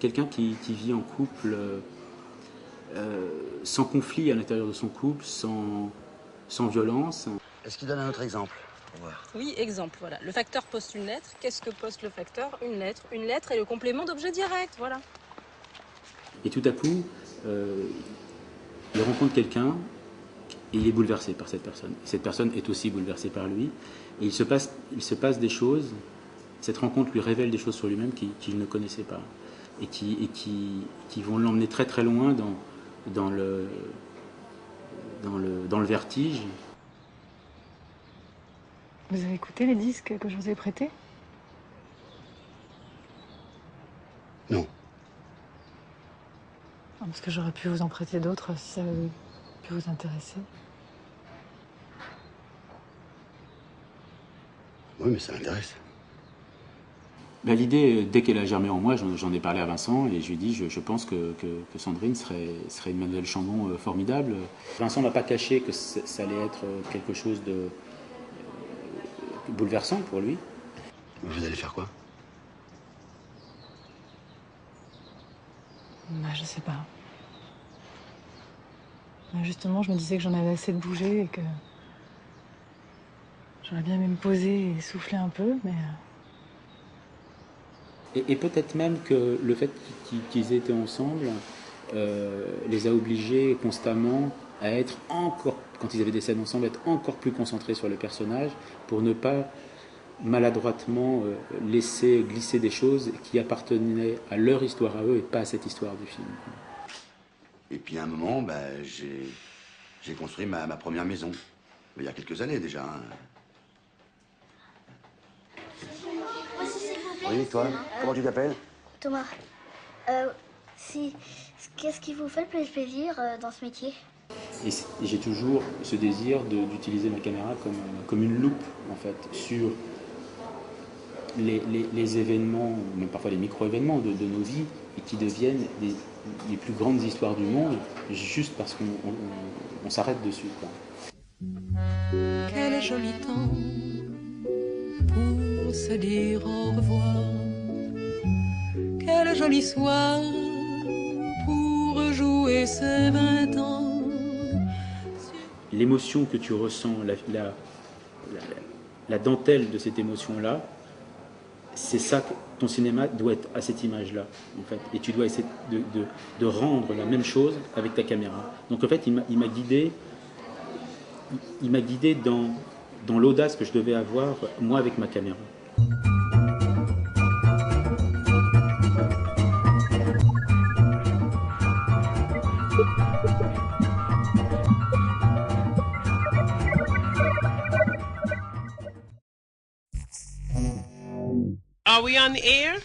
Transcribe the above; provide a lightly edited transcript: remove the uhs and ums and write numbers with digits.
quelqu'un qui vit en couple sans conflit à l'intérieur de son couple, sans violence. Est-ce qu'il donne un autre exemple pour voir? Oui, exemple, voilà. Le facteur poste une lettre. Qu'est-ce que poste le facteur? Une lettre. Une lettre est le complément d'objet direct, voilà. Et tout à coup, il rencontre quelqu'un et il est bouleversé par cette personne. Cette personne est aussi bouleversée par lui. Et il se passe des choses. Cette rencontre lui révèle des choses sur lui-même qu'il ne connaissait pas. Et qui vont l'emmener très très loin dans le vertige. Vous avez écouté les disques que je vous ai prêtés? Non. Parce que j'aurais pu vous en prêter d'autres si ça avait pu vous intéresser. Oui, mais ça m'intéresse. Ben, l'idée, dès qu'elle a germé en moi, j'en ai parlé à Vincent et je lui ai dit je pense que Sandrine serait une Mademoiselle Chambon formidable. Vincent m'a pas caché que ça allait être quelque chose de bouleversant pour lui. Vous allez faire quoi? Je sais pas. Justement, je me disais que j'en avais assez de bouger et que j'aurais bien aimé me poser et souffler un peu, mais... Et peut-être même que le fait qu'ils étaient ensemble les a obligés constamment à être encore, quand ils avaient des scènes ensemble, être encore plus concentrés sur le personnage pour ne pas maladroitement laisser glisser des choses qui appartenaient à leur histoire à eux et pas à cette histoire du film. Et puis à un moment, j'ai construit ma première maison. Il y a quelques années déjà. Hein. Oui, toi, comment tu t'appelles? Thomas. Qu'est-ce qui vous fait le plus plaisir dans ce métier? Et j'ai toujours ce désir d'utiliser ma caméra comme une loupe, en fait, sur les événements, même parfois les micro-événements de nos vies, et qui deviennent les plus grandes histoires du monde, juste parce qu'on s'arrête dessus, quoi. Quel joli temps pour se dire au revoir. Quel joli soir pour jouer ses 20 ans. L'émotion que tu ressens, la dentelle de cette émotion-là, c'est ça que ton cinéma doit être à cette image-là, en fait. Et tu dois essayer de rendre la même chose avec ta caméra. Donc en fait, il m'a guidé dans l'audace que je devais avoir, moi, avec ma caméra. Are we on the air?